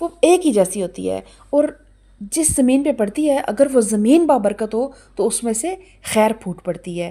وہ ایک ہی جیسی ہوتی ہے، اور جس زمین پہ پڑتی ہے اگر وہ زمین بابرکت ہو تو اس میں سے خیر پھوٹ پڑتی ہے،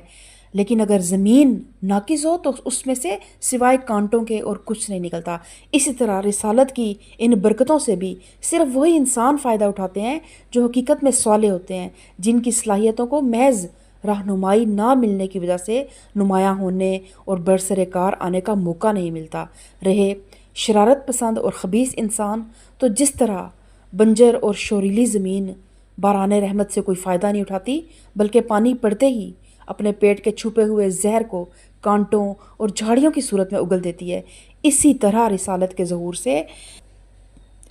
لیکن اگر زمین ناقص ہو تو اس میں سے سوائے کانٹوں کے اور کچھ نہیں نکلتا۔ اسی طرح رسالت کی ان برکتوں سے بھی صرف وہی انسان فائدہ اٹھاتے ہیں جو حقیقت میں صالح ہوتے ہیں، جن کی صلاحیتوں کو محض رہنمائی نہ ملنے کی وجہ سے نمایاں ہونے اور برسر کار آنے کا موقع نہیں ملتا۔ رہے شرارت پسند اور خبیث انسان، تو جس طرح بنجر اور شوریلی زمین باران رحمت سے کوئی فائدہ نہیں اٹھاتی بلکہ پانی پڑتے ہی اپنے پیٹ کے چھپے ہوئے زہر کو کانٹوں اور جھاڑیوں کی صورت میں اگل دیتی ہے، اسی طرح رسالت کے ظہور سے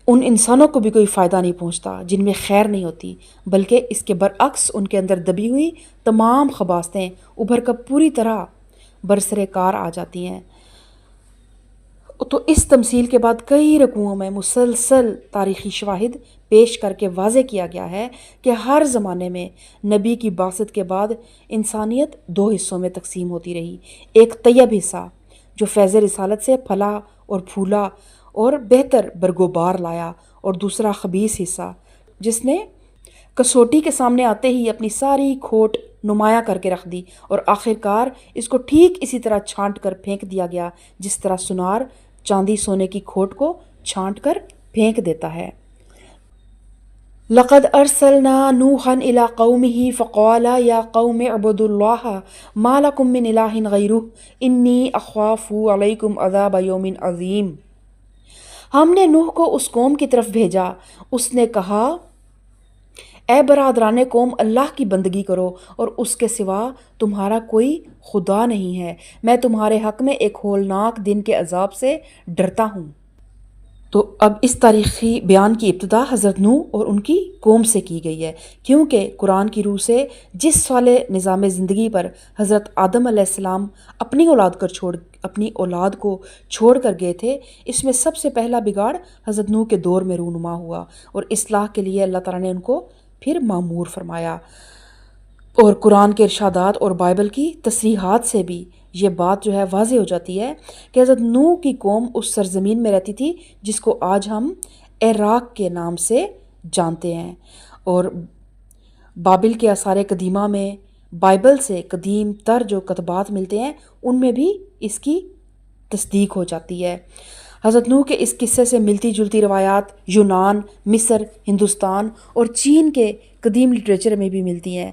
ان انسانوں کو بھی کوئی فائدہ نہیں پہنچتا جن میں خیر نہیں ہوتی، بلکہ اس کے برعکس ان کے اندر دبی ہوئی تمام خباثتیں ابھر کر پوری طرح برسر کار آ جاتی ہیں۔ تو اس تمثیل کے بعد کئی رکوعوں میں مسلسل تاریخی شواہد پیش کر کے واضح کیا گیا ہے کہ ہر زمانے میں نبی کی بعثت کے بعد انسانیت دو حصوں میں تقسیم ہوتی رہی، ایک طیب حصہ جو فیض رسالت سے پھلا اور پھولا اور بہتر برگوبار لایا، اور دوسرا خبیث حصہ جس نے کسوٹی کے سامنے آتے ہی اپنی ساری کھوٹ نمایاں کر کے رکھ دی، اور آخر کار اس کو ٹھیک اسی طرح چھانٹ کر پھینک دیا گیا جس طرح سنار چاندی سونے کی کھوٹ کو چھانٹ کر پھینک دیتا ہے۔ لقد ارسلنا نوحا الى قومه فقال یا قوم اعبدوا اللہ ما لکم من الہ غیرہ انی اخاف علیکم عذاب یوم عظیم۔ ہم نے نوح کو اس قوم کی طرف بھیجا، اس نے کہا اے برادران قوم، اللہ کی بندگی کرو اور اس کے سوا تمہارا کوئی خدا نہیں ہے، میں تمہارے حق میں ایک ہولناک دن کے عذاب سے ڈرتا ہوں۔ تو اب اس تاریخی بیان کی ابتدا حضرت نوح اور ان کی قوم سے کی گئی ہے، کیونکہ قرآن کی روح سے جس صالح نظام زندگی پر حضرت آدم علیہ السلام اپنی اولاد کو چھوڑ کر گئے تھے، اس میں سب سے پہلا بگاڑ حضرت نوح کے دور میں رونما ہوا، اور اصلاح کے لیے اللہ تعالیٰ نے ان کو پھر معمور فرمایا۔ اور قرآن کے ارشادات اور بائبل کی تصریحات سے بھی یہ بات جو ہے واضح ہو جاتی ہے کہ حضرت نوح کی قوم اس سرزمین میں رہتی تھی جس کو آج ہم عراق کے نام سے جانتے ہیں، اور بابل کے آثار قدیمہ میں بائبل سے قدیم تر جو کتبات ملتے ہیں ان میں بھی اس کی تصدیق ہو جاتی ہے۔ حضرت نوح کے اس قصے سے ملتی جلتی روایات یونان، مصر، ہندوستان اور چین کے قدیم لٹریچر میں بھی ملتی ہیں،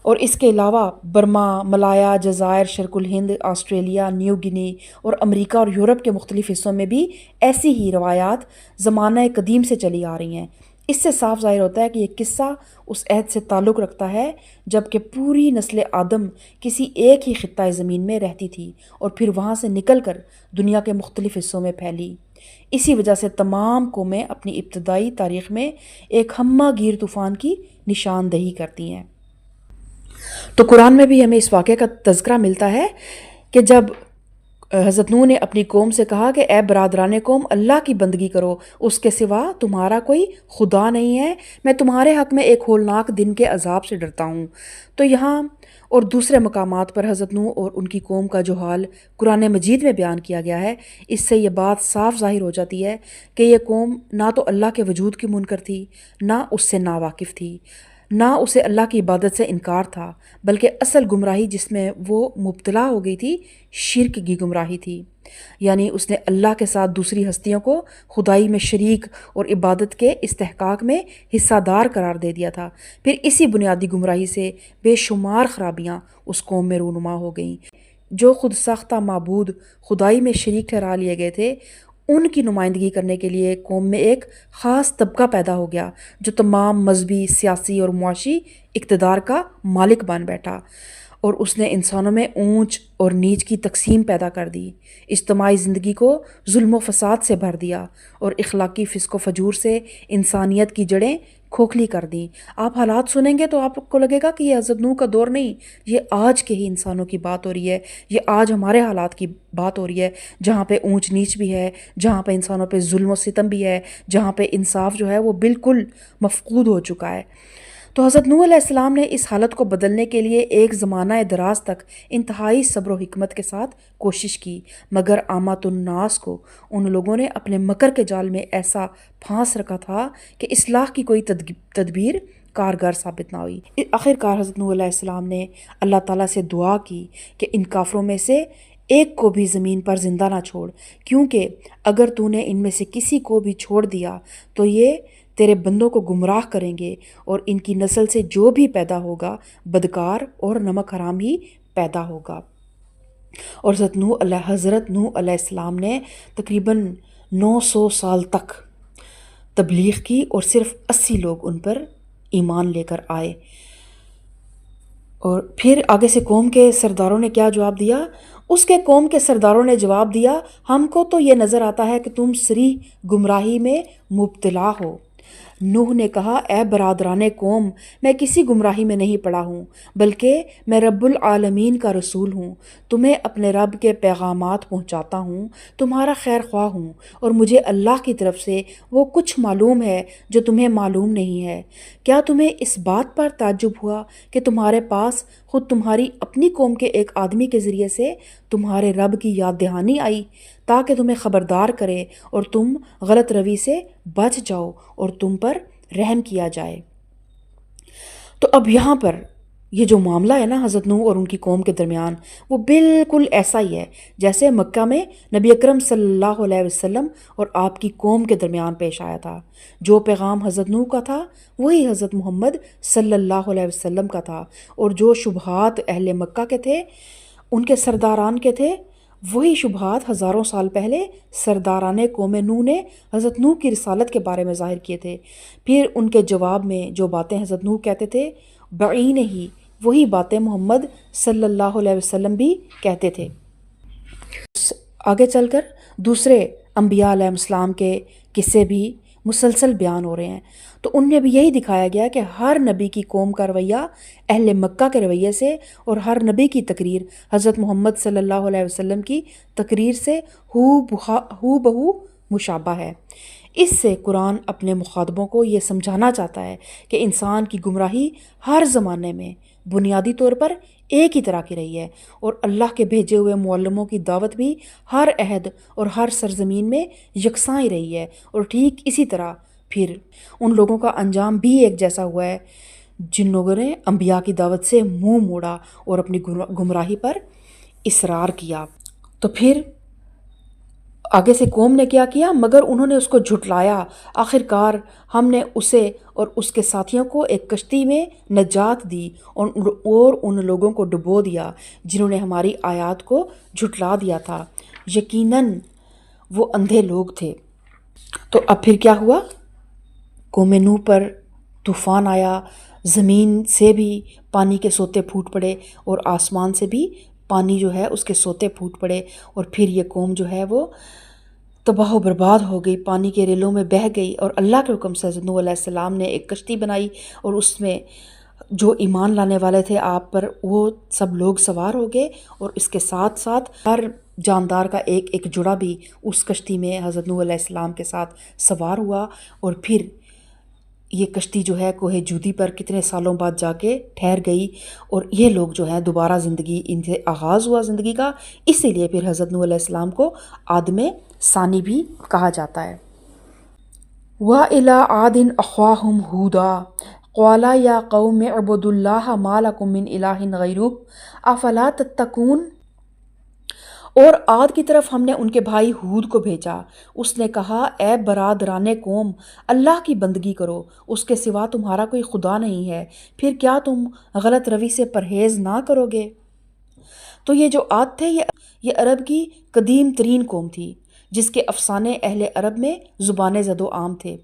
اور اس کے علاوہ برما، ملایا، جزائر، شرق الہند، آسٹریلیا، نیو گنی اور امریکہ اور یورپ کے مختلف حصوں میں بھی ایسی ہی روایات زمانہ قدیم سے چلی آ رہی ہیں۔ اس سے صاف ظاہر ہوتا ہے کہ یہ قصہ اس عہد سے تعلق رکھتا ہے جب کہ پوری نسل آدم کسی ایک ہی خطہ زمین میں رہتی تھی اور پھر وہاں سے نکل کر دنیا کے مختلف حصوں میں پھیلی۔ اسی وجہ سے تمام قومیں اپنی ابتدائی تاریخ میں ایک ہمہ گیر طوفان کی نشاندہی کرتی ہیں۔ تو قرآن میں بھی ہمیں اس واقعے کا تذکرہ ملتا ہے کہ جب حضرت نوح نے اپنی قوم سے کہا کہ اے برادران قوم، اللہ کی بندگی کرو، اس کے سوا تمہارا کوئی خدا نہیں ہے، میں تمہارے حق میں ایک ہولناک دن کے عذاب سے ڈرتا ہوں۔ تو یہاں اور دوسرے مقامات پر حضرت نوح اور ان کی قوم کا جو حال قرآن مجید میں بیان کیا گیا ہے، اس سے یہ بات صاف ظاہر ہو جاتی ہے کہ یہ قوم نہ تو اللہ کے وجود کی منکر تھی، نہ اس سے ناواقف تھی، نہ اسے اللہ کی عبادت سے انکار تھا، بلکہ اصل گمراہی جس میں وہ مبتلا ہو گئی تھی شرک کی گمراہی تھی، یعنی اس نے اللہ کے ساتھ دوسری ہستیوں کو خدائی میں شریک اور عبادت کے استحقاق میں حصہ دار قرار دے دیا تھا۔ پھر اسی بنیادی گمراہی سے بے شمار خرابیاں اس قوم میں رونما ہو گئیں۔ جو خود ساختہ معبود خدائی میں شریک ٹھہرا لیے گئے تھے، ان کی نمائندگی کرنے کے لیے قوم میں ایک خاص طبقہ پیدا ہو گیا جو تمام مذہبی، سیاسی اور معاشی اقتدار کا مالک بن بیٹھا، اور اس نے انسانوں میں اونچ اور نیچ کی تقسیم پیدا کر دی، اجتماعی زندگی کو ظلم و فساد سے بھر دیا اور اخلاقی فسق و فجور سے انسانیت کی جڑیں کھوکھلی کر دیں۔ آپ حالات سنیں گے تو آپ کو لگے گا کہ یہ حضرت نوح کا دور نہیں، یہ آج کے ہی انسانوں کی بات ہو رہی ہے، یہ آج ہمارے حالات کی بات ہو رہی ہے، جہاں پہ اونچ نیچ بھی ہے، جہاں پہ انسانوں پہ ظلم و ستم بھی ہے، جہاں پہ انصاف جو ہے وہ بالکل مفقود ہو چکا ہے۔ تو حضرت نوح علیہ السلام نے اس حالت کو بدلنے کے لیے ایک زمانہ دراز تک انتہائی صبر و حکمت کے ساتھ کوشش کی، مگر عامۃ الناس کو ان لوگوں نے اپنے مکر کے جال میں ایسا پھانس رکھا تھا کہ اصلاح کی کوئی تدبیر کارگر ثابت نہ ہوئی۔ آخر کار حضرت نوح علیہ السلام نے اللہ تعالیٰ سے دعا کی کہ ان کافروں میں سے ایک کو بھی زمین پر زندہ نہ چھوڑ، کیونکہ اگر تو نے ان میں سے کسی کو بھی چھوڑ دیا تو یہ تیرے بندوں کو گمراہ کریں گے، اور ان کی نسل سے جو بھی پیدا ہوگا بدکار اور نمک حرام ہی پیدا ہوگا۔ اور حضرت نوح علیہ السلام نے تقریباً 900 سال تک تبلیغ کی، اور صرف 80 لوگ ان پر ایمان لے کر آئے۔ اور پھر آگے سے قوم کے سرداروں نے کیا جواب دیا؟ اس کے قوم کے سرداروں نے جواب دیا، ہم کو تو یہ نظر آتا ہے کہ تم صریح گمراہی میں مبتلا ہو۔ نوح نے کہا، اے برادران قوم، میں کسی گمراہی میں نہیں پڑا ہوں، بلکہ میں رب العالمین کا رسول ہوں، تمہیں اپنے رب کے پیغامات پہنچاتا ہوں، تمہارا خیر خواہ ہوں، اور مجھے اللہ کی طرف سے وہ کچھ معلوم ہے جو تمہیں معلوم نہیں ہے۔ کیا تمہیں اس بات پر تعجب ہوا کہ تمہارے پاس خود تمہاری اپنی قوم کے ایک آدمی کے ذریعے سے تمہارے رب کی یاد دہانی آئی تاکہ تمہیں خبردار کرے اور تم غلط روی سے بچ جاؤ اور تم پر رحم کیا جائے؟ تو اب یہاں پر یہ جو معاملہ ہے نا حضرت نوح اور ان کی قوم کے درمیان، وہ بالکل ایسا ہی ہے جیسے مکہ میں نبی اکرم صلی اللہ علیہ وسلم اور آپ کی قوم کے درمیان پیش آیا تھا۔ جو پیغام حضرت نوح کا تھا وہی حضرت محمد صلی اللہ علیہ وسلم کا تھا، اور جو شبہات اہل مکہ کے تھے، ان کے سرداران کے تھے، وہی شبہات ہزاروں سال پہلے سرداران قوم نوح نے حضرت نوح کی رسالت کے بارے میں ظاہر کیے تھے۔ پھر ان کے جواب میں جو باتیں حضرت نوح کہتے تھے بعین ہی وہی باتیں محمد صلی اللہ علیہ وسلم بھی کہتے تھے۔ آگے چل کر دوسرے انبیاء علیہ السلام کے قصے بھی مسلسل بیان ہو رہے ہیں، تو ان میں بھی یہی دکھایا گیا کہ ہر نبی کی قوم کا رویہ اہل مکہ کے رویے سے، اور ہر نبی کی تقریر حضرت محمد صلی اللہ علیہ وسلم کی تقریر سے ہو بہو مشابہ ہے۔ اس سے قرآن اپنے مخاطبوں کو یہ سمجھانا چاہتا ہے کہ انسان کی گمراہی ہر زمانے میں بنیادی طور پر ایک ہی طرح کی رہی ہے، اور اللہ کے بھیجے ہوئے معلموں کی دعوت بھی ہر عہد اور ہر سرزمین میں یکساں ہی رہی ہے، اور ٹھیک اسی طرح پھر ان لوگوں کا انجام بھی ایک جیسا ہوا ہے جن لوگوں نے انبیاء کی دعوت سے منہ موڑا اور اپنی گمراہی پر اصرار کیا۔ تو پھر آگے سے قوم نے کیا کیا؟ مگر انہوں نے اس کو جھٹلایا۔ آخر کار ہم نے اسے اور اس کے ساتھیوں کو ایک کشتی میں نجات دی اور ان لوگوں کو ڈبو دیا جنہوں نے ہماری آیات کو جھٹلا دیا تھا، یقیناً وہ اندھے لوگ تھے۔ تو اب پھر کیا ہوا؟ قوم نوح پر طوفان آیا، زمین سے بھی پانی کے سوتے پھوٹ پڑے اور آسمان سے بھی پانی جو ہے اس کے سوتے پھوٹ پڑے، اور پھر یہ قوم جو ہے وہ تباہ و برباد ہو گئی، پانی کے ریلوں میں بہہ گئی۔ اور اللہ کے حکم سے حضرت نوح علیہ السلام نے ایک کشتی بنائی، اور اس میں جو ایمان لانے والے تھے آپ پر وہ سب لوگ سوار ہو گئے، اور اس کے ساتھ ساتھ ہر جاندار کا ایک ایک جڑا بھی اس کشتی میں حضرت نوح علیہ السلام کے ساتھ سوار ہوا۔ اور پھر یہ کشتی جو ہے کوہ جودی پر کتنے سالوں بعد جا کے ٹھہر گئی، اور یہ لوگ جو ہیں دوبارہ زندگی ان سے آغاز ہوا زندگی کا۔ اسی لیے پھر حضرت نوح علیہ السلام کو آدم ثانی بھی کہا جاتا ہے۔ وَإِلَىٰ عَادٍ أَخَاهُمْ هُودًا قَالَ يَا قَوْمِ اعْبُدُوا اللَّهَ مَا لَكُم مِّنْ إِلَٰهٍ غَيْرُهُ أَفَلَا تَتَّقُونَ۔ اور عاد کی طرف ہم نے ان کے بھائی ہود کو بھیجا، اس نے کہا، اے برادران قوم، اللہ کی بندگی کرو، اس کے سوا تمہارا کوئی خدا نہیں ہے، پھر کیا تم غلط روی سے پرہیز نہ کرو گے؟ تو یہ جو عاد تھے یہ عرب کی قدیم ترین قوم تھی، جس کے افسانے اہل عرب میں زبان زد و عام تھے۔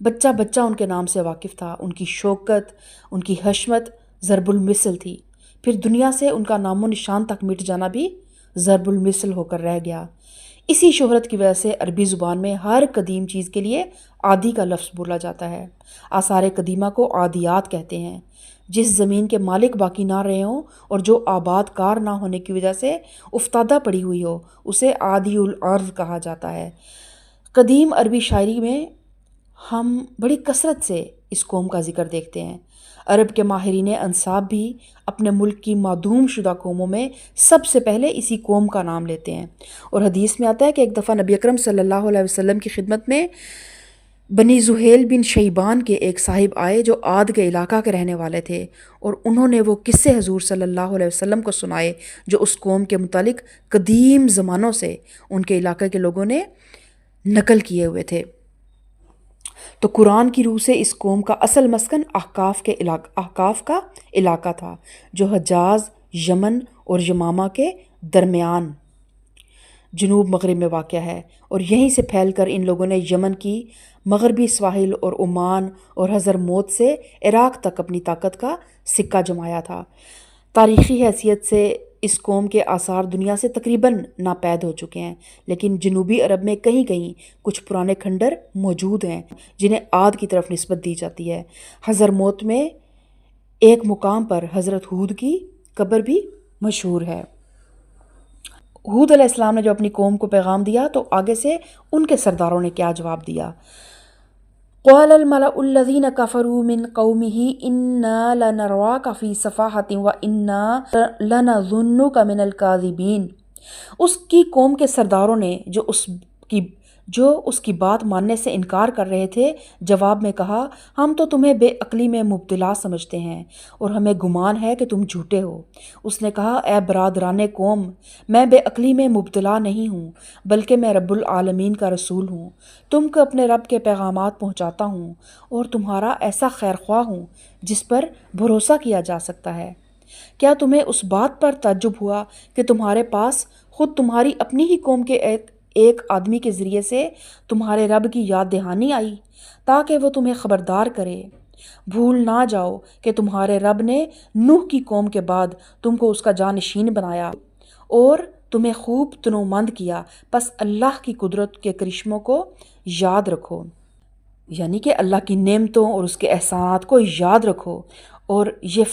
بچہ بچہ ان کے نام سے واقف تھا، ان کی شوکت، ان کی حشمت ضرب المثل تھی۔ پھر دنیا سے ان کا نام و نشان تک مٹ جانا بھی ضرب المثل ہو کر رہ گیا۔ اسی شہرت کی وجہ سے عربی زبان میں ہر قدیم چیز کے لیے عادی کا لفظ بولا جاتا ہے۔ آثار قدیمہ کو عادیات کہتے ہیں۔ جس زمین کے مالک باقی نہ رہے ہوں اور جو آباد کار نہ ہونے کی وجہ سے افتادہ پڑی ہوئی ہو، اسے عادی الارض کہا جاتا ہے۔ قدیم عربی شاعری میں ہم بڑی کثرت سے اس قوم کا ذکر دیکھتے ہیں۔ عرب کے ماہرین انساب بھی اپنے ملک کی معدوم شدہ قوموں میں سب سے پہلے اسی قوم کا نام لیتے ہیں، اور حدیث میں آتا ہے کہ ایک دفعہ نبی اکرم صلی اللہ علیہ وسلم کی خدمت میں بنی زہیل بن شیبان کے ایک صاحب آئے جو عاد کے علاقہ کے رہنے والے تھے، اور انہوں نے وہ قصے حضور صلی اللہ علیہ وسلم کو سنائے جو اس قوم کے متعلق قدیم زمانوں سے ان کے علاقے کے لوگوں نے نقل کیے ہوئے تھے۔ تو قرآن کی روح سے اس قوم کا اصل مسکن احقاف کا علاقہ تھا، جو حجاز، یمن اور یمامہ کے درمیان جنوب مغرب میں واقع ہے، اور یہیں سے پھیل کر ان لوگوں نے یمن کی مغربی سواحل اور عمان اور حضرموت سے عراق تک اپنی طاقت کا سکہ جمایا تھا۔ تاریخی حیثیت سے اس قوم کے آثار دنیا سے تقریباً ناپید ہو چکے ہیں، لیکن جنوبی عرب میں کہیں کہیں کچھ پرانے کھنڈر موجود ہیں جنہیں عاد کی طرف نسبت دی جاتی ہے۔ حضرموت میں ایک مقام پر حضرت ہود کی قبر بھی مشہور ہے۔ ہود علیہ السلام نے جو اپنی قوم کو پیغام دیا تو آگے سے ان کے سرداروں نے کیا جواب دیا۔ قال الملأ الذين كفروا من قومه إنا لنراك في سفاهة وإنا لنظنك من الكاذبين۔ اس کی قوم کے سرداروں نے جو اس کی بات ماننے سے انکار کر رہے تھے جواب میں کہا، ہم تو تمہیں بے عقلی میں مبتلا سمجھتے ہیں اور ہمیں گمان ہے کہ تم جھوٹے ہو۔ اس نے کہا، اے برادران قوم، میں بے عقلی میں مبتلا نہیں ہوں بلکہ میں رب العالمین کا رسول ہوں، تم کو اپنے رب کے پیغامات پہنچاتا ہوں اور تمہارا ایسا خیر خواہ ہوں جس پر بھروسہ کیا جا سکتا ہے۔ کیا تمہیں اس بات پر تعجب ہوا کہ تمہارے پاس خود تمہاری اپنی ہی قوم کے ایک آدمی کے ذریعے سے تمہارے رب کی یاد دہانی آئی تاکہ وہ تمہیں خبردار کرے؟ بھول نہ جاؤ کہ تمہارے رب نے نوح کی قوم کے بعد تم کو اس کا جانشین بنایا اور تمہیں خوب تنومند کیا، پس اللہ کی قدرت کے کرشموں کو یاد رکھو، یعنی کہ اللہ کی نعمتوں اور اس کے احسانات کو یاد رکھو، اور یہ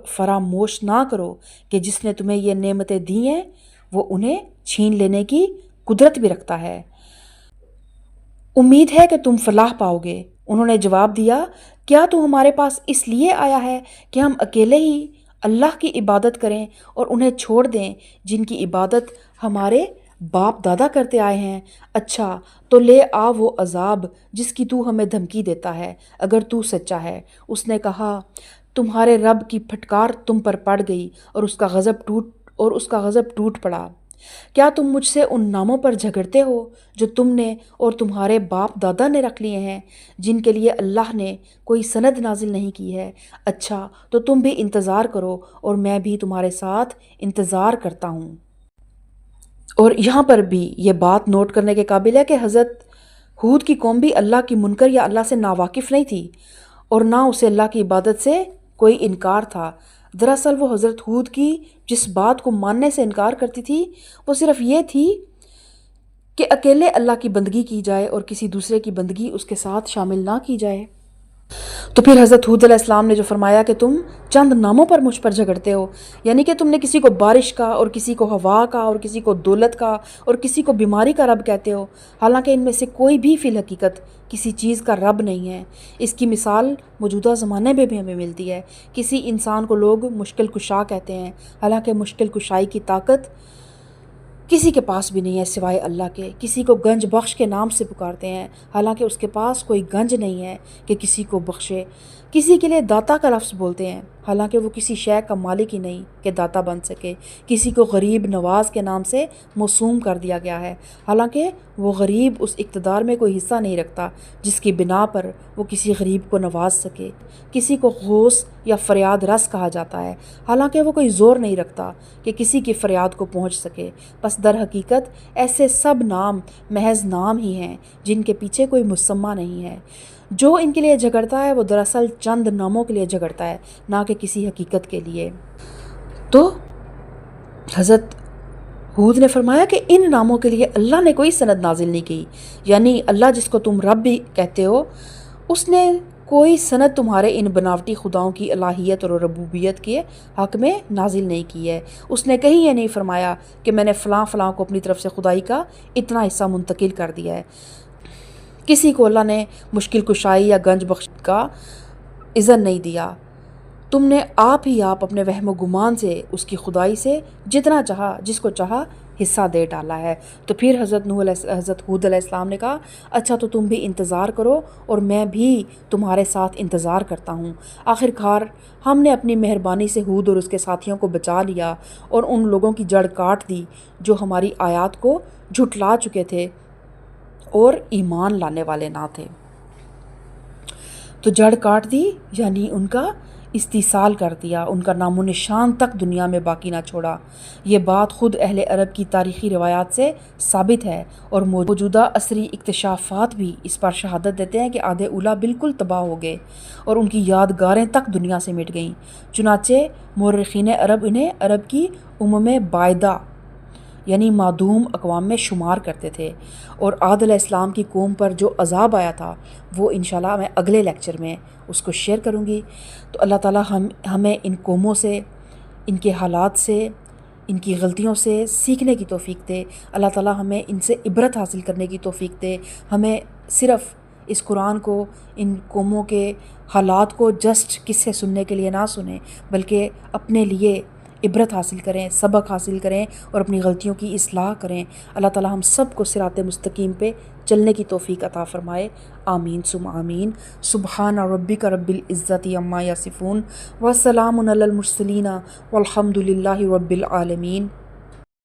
فراموش نہ کرو کہ جس نے تمہیں یہ نعمتیں دی ہیں وہ انہیں چھین لینے کی قدرت بھی رکھتا ہے۔ امید ہے کہ تم فلاح پاؤ گے۔ انہوں نے جواب دیا، کیا تو ہمارے پاس اس لیے آیا ہے کہ ہم اکیلے ہی اللہ کی عبادت کریں اور انہیں چھوڑ دیں جن کی عبادت ہمارے باپ دادا کرتے آئے ہیں؟ اچھا تو لے آ وہ عذاب جس کی تو ہمیں دھمکی دیتا ہے اگر تو سچا ہے۔ اس نے کہا، تمہارے رب کی پھٹکار تم پر پڑ گئی اور اس کا غضب ٹوٹ پڑا۔ کیا تم مجھ سے ان ناموں پر جھگڑتے ہو جو تم نے اور تمہارے باپ دادا نے رکھ لیے ہیں جن کے لیے اللہ نے کوئی سند نازل نہیں کی ہے؟ اچھا تو تم بھی انتظار کرو اور میں بھی تمہارے ساتھ انتظار کرتا ہوں۔ اور یہاں پر بھی یہ بات نوٹ کرنے کے قابل ہے کہ حضرت ہود کی قوم بھی اللہ کی منکر یا اللہ سے ناواقف نہیں تھی اور نہ اسے اللہ کی عبادت سے کوئی انکار تھا۔ دراصل وہ حضرت ہود کی جس بات کو ماننے سے انکار کرتی تھی وہ صرف یہ تھی کہ اکیلے اللہ کی بندگی کی جائے اور کسی دوسرے کی بندگی اس کے ساتھ شامل نہ کی جائے۔ تو پھر حضرت ہود علیہ السلام نے جو فرمایا کہ تم چند ناموں پر مجھ پر جھگڑتے ہو، یعنی کہ تم نے کسی کو بارش کا اور کسی کو ہوا کا اور کسی کو دولت کا اور کسی کو بیماری کا رب کہتے ہو، حالانکہ ان میں سے کوئی بھی فی الحقیقت کسی چیز کا رب نہیں ہے۔ اس کی مثال موجودہ زمانے میں بھی ہمیں ملتی ہے۔ کسی انسان کو لوگ مشکل کشا کہتے ہیں، حالانکہ مشکل کشائی کی طاقت کسی کے پاس بھی نہیں ہے سوائے اللہ کے۔ کسی کو گنج بخش کے نام سے پکارتے ہیں، حالانکہ اس کے پاس کوئی گنج نہیں ہے کہ کسی کو بخشے۔ کسی کے لیے داتا کا لفظ بولتے ہیں، حالانکہ وہ کسی شے کا مالک ہی نہیں کہ داتا بن سکے۔ کسی کو غریب نواز کے نام سے موسوم کر دیا گیا ہے، حالانکہ وہ غریب اس اقتدار میں کوئی حصہ نہیں رکھتا جس کی بنا پر وہ کسی غریب کو نواز سکے۔ کسی کو غوث یا فریاد رس کہا جاتا ہے، حالانکہ وہ کوئی زور نہیں رکھتا کہ کسی کی فریاد کو پہنچ سکے۔ بس در حقیقت ایسے سب نام محض نام ہی ہیں جن کے پیچھے کوئی مسمہ نہیں ہے۔ جو ان کے لیے جھگڑتا ہے وہ دراصل چند ناموں کے لیے جھگڑتا ہے، نہ کہ کسی حقیقت کے لیے۔ تو حضرت ہود نے فرمایا کہ ان ناموں کے لیے اللہ نے کوئی سند نازل نہیں کی، یعنی اللہ جس کو تم رب بھی کہتے ہو اس نے کوئی سند تمہارے ان بناوٹی خداؤں کی الہیت اور ربوبیت کے حق میں نازل نہیں کی ہے۔ اس نے کہیں یہ نہیں فرمایا کہ میں نے فلاں فلاں کو اپنی طرف سے خدائی کا اتنا حصہ منتقل کر دیا ہے۔ کسی کو اللہ نے مشکل کشائی یا گنج بخش کا اذن نہیں دیا، تم نے آپ ہی آپ اپنے وہم و گمان سے اس کی خدائی سے جتنا چاہا جس کو چاہا حصہ دے ڈالا ہے۔ تو پھر حضرت ہود علیہ السلام نے کہا اچھا تو تم بھی انتظار کرو اور میں بھی تمہارے ساتھ انتظار کرتا ہوں۔ آخر کار ہم نے اپنی مہربانی سے ہود اور اس کے ساتھیوں کو بچا لیا اور ان لوگوں کی جڑ کاٹ دی جو ہماری آیات کو جھٹلا چکے تھے اور ایمان لانے والے نہ تھے۔ تو جڑ کاٹ دی یعنی ان کا استیصال کر دیا، ان کا نام و نشان تک دنیا میں باقی نہ چھوڑا۔ یہ بات خود اہل عرب کی تاریخی روایات سے ثابت ہے اور موجودہ عصری اکتشافات بھی اس پر شہادت دیتے ہیں کہ عاد اولیٰ بالکل تباہ ہو گئے اور ان کی یادگاریں تک دنیا سے مٹ گئیں۔ چنانچہ مورخین عرب انہیں عرب کی بعیدہ یعنی معدوم اقوام میں شمار کرتے تھے۔ اور عاد علیہ السلام کی قوم پر جو عذاب آیا تھا وہ انشاءاللہ میں اگلے لیکچر میں اس کو شیئر کروں گی۔ تو اللہ تعالیٰ ہمیں ان قوموں سے، ان کے حالات سے، ان کی غلطیوں سے سیکھنے کی توفیق دے۔ اللہ تعالیٰ ہمیں ان سے عبرت حاصل کرنے کی توفیق دے۔ ہمیں صرف اس قرآن کو، ان قوموں کے حالات کو جسٹ قصے سننے کے لیے نہ سنیں، بلکہ اپنے لیے عبرت حاصل کریں، سبق حاصل کریں اور اپنی غلطیوں کی اصلاح کریں۔ اللہ تعالیٰ ہم سب کو صراط مستقیم پہ چلنے کی توفیق عطا فرمائے۔ آمین ثم آمین۔ سبحان ربک رب العزت عما یصفون وسلام علی المرسلین والحمد للہ رب العالمین۔